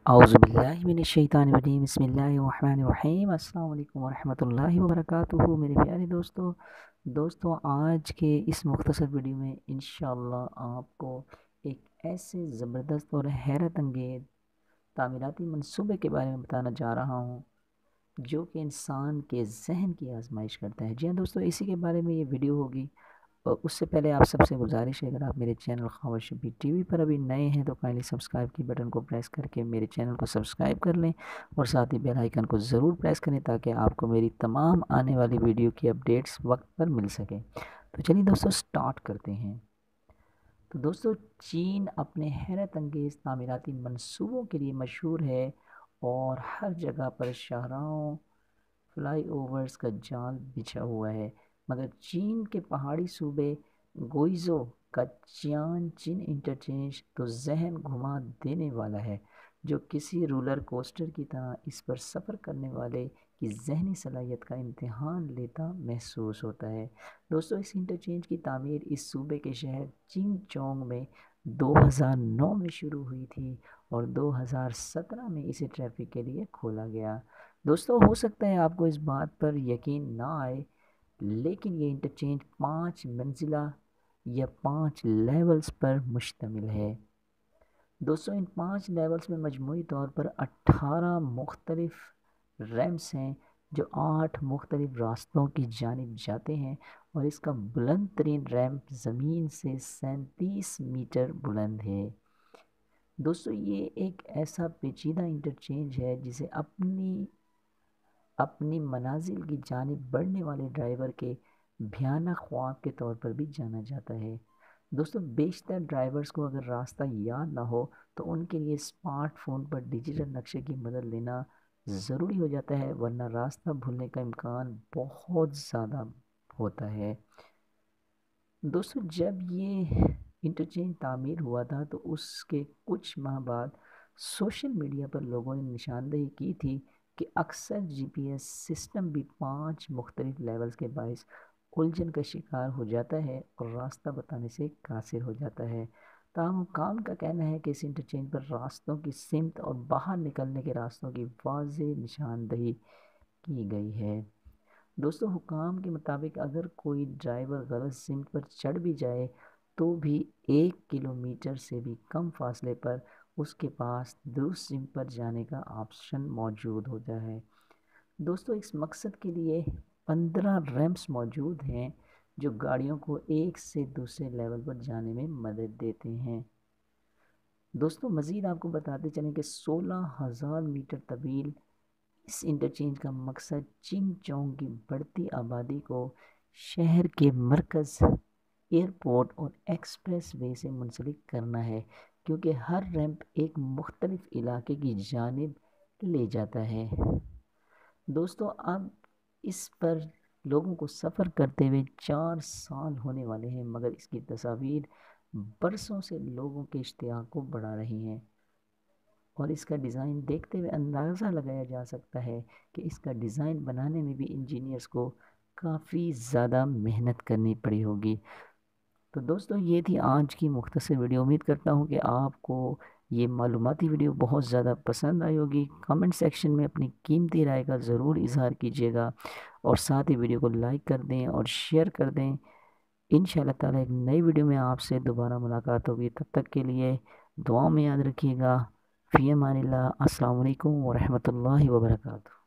اعوذ باللہ من الشیطان الرجیم، بسم اللہ الرحمن الرحیم۔ السلام علیکم ورحمۃ اللہ وبرکاتہ۔ میرے پیارے دوستوں آج کے اس مختصر ویڈیو میں انشاءاللہ آپ کو ایک ایسے زبردست اور حیرت انگیز تعمیراتی منصوبے کے بارے میں بتانا جا رہا ہوں جو کہ انسان کے ذہن کی آزمائش کرتا ہے۔ جی ہاں دوستوں، اسی کے بارے میں یہ ویڈیو ہوگی، اور اس سے پہلے آپ سب سے گزارش ہے، اگر آپ میرے چینل خواہ شبی ٹی وی پر ابھی نئے ہیں تو کائنڈلی سبسکرائب کی بٹن کو پریس کر کے میرے چینل کو سبسکرائب کر لیں، اور ساتھ ہی بیل آئیکن کو ضرور پریس کریں تاکہ آپ کو میری تمام آنے والی ویڈیو کی اپڈیٹس وقت پر مل سکیں۔ تو چلیے دوستوں سٹارٹ کرتے ہیں۔ تو دوستوں، چین اپنے حیرت انگیز تعمیراتی منصوبوں کے لیے مشہور ہے اور ہر جگہ پر شاہراہوں، فلائی اوورز کا جال بچھا ہوا ہے، مگر چین کے پہاڑی صوبے گوئزو کا چین انٹرچینج تو ذہن گھما دینے والا ہے، جو کسی رولر کوسٹر کی طرح اس پر سفر کرنے والے کی ذہنی صلاحیت کا امتحان لیتا محسوس ہوتا ہے۔ دوستوں، اس انٹرچینج کی تعمیر اس صوبے کے شہر چنگ چونگ میں 2009 میں شروع ہوئی تھی اور 2017 میں اسے ٹریفک کے لیے کھولا گیا۔ دوستوں، ہو سکتا ہے آپ کو اس بات پر یقین نہ آئے، لیکن یہ انٹرچینج 5 منزلہ یا 5 لیولز پر مشتمل ہے۔ دوستوں، ان 5 لیولز میں مجموعی طور پر 18 مختلف ریمپس ہیں جو 8 مختلف راستوں کی جانب جاتے ہیں، اور اس کا بلند ترین ریمپ زمین سے 37 میٹر بلند ہے۔ دوستوں، یہ ایک ایسا پیچیدہ انٹرچینج ہے جسے اپنی منازل کی جانب بڑھنے والے ڈرائیور کے بھیانک خواب کے طور پر بھی جانا جاتا ہے۔ دوستوں، بیشتر ڈرائیورز کو اگر راستہ یاد نہ ہو تو ان کے لیے اسمارٹ فون پر ڈیجیٹل نقشے کی مدد لینا ضروری ہو جاتا ہے، ورنہ راستہ بھولنے کا امکان بہت زیادہ ہوتا ہے۔ دوستوں، جب یہ انٹرچینج تعمیر ہوا تھا تو اس کے کچھ ماہ بعد سوشل میڈیا پر لوگوں نے نشاندہی کی تھی کہ اکثر جی پی ایس سسٹم بھی 5 مختلف لیولز کے باعث الجھن کا شکار ہو جاتا ہے اور راستہ بتانے سے قاصر ہو جاتا ہے۔ تاہم حکام کا کہنا ہے کہ اس انٹرچینج پر راستوں کی سمت اور باہر نکلنے کے راستوں کی واضح نشاندہی کی گئی ہے۔ دوستوں، حکام کے مطابق اگر کوئی ڈرائیور غلط سمت پر چڑھ بھی جائے تو بھی 1 کلومیٹر سے بھی کم فاصلے پر اس کے پاس درست سمت پر جانے کا آپشن موجود ہوتا ہے۔ دوستوں، اس مقصد کے لیے 15 ریمپس موجود ہیں جو گاڑیوں کو ایک سے دوسرے لیول پر جانے میں مدد دیتے ہیں۔ دوستوں، مزید آپ کو بتاتے چلیں کہ 16,000 میٹر طویل اس انٹرچینج کا مقصد چنگ چونگ کی بڑھتی آبادی کو شہر کے مرکز، ایئرپورٹ اور ایکسپریس وے سے منسلک کرنا ہے، کیونکہ ہر ریمپ ایک مختلف علاقے کی جانب لے جاتا ہے۔ دوستوں، اب اس پر لوگوں کو سفر کرتے ہوئے 4 سال ہونے والے ہیں، مگر اس کی تصاویر برسوں سے لوگوں کے اشتیاق کو بڑھا رہی ہیں، اور اس کا ڈیزائن دیکھتے ہوئے اندازہ لگایا جا سکتا ہے کہ اس کا ڈیزائن بنانے میں بھی انجینئرز کو کافی زیادہ محنت کرنی پڑی ہوگی۔ تو دوستوں، یہ تھی آج کی مختصر ویڈیو۔ امید کرتا ہوں کہ آپ کو یہ معلوماتی ویڈیو بہت زیادہ پسند آئی ہوگی۔ کمنٹ سیکشن میں اپنی قیمتی رائے کا ضرور اظہار کیجیے گا، اور ساتھ ہی ویڈیو کو لائک کر دیں اور شیئر کر دیں۔ انشاءاللہ تعالی ایک نئی ویڈیو میں آپ سے دوبارہ ملاقات ہوگی، تب تک کے لیے دعاؤں میں یاد رکھیے گا۔ فی امان اللہ۔ السلام علیکم ورحمۃ اللہ وبرکاتہ۔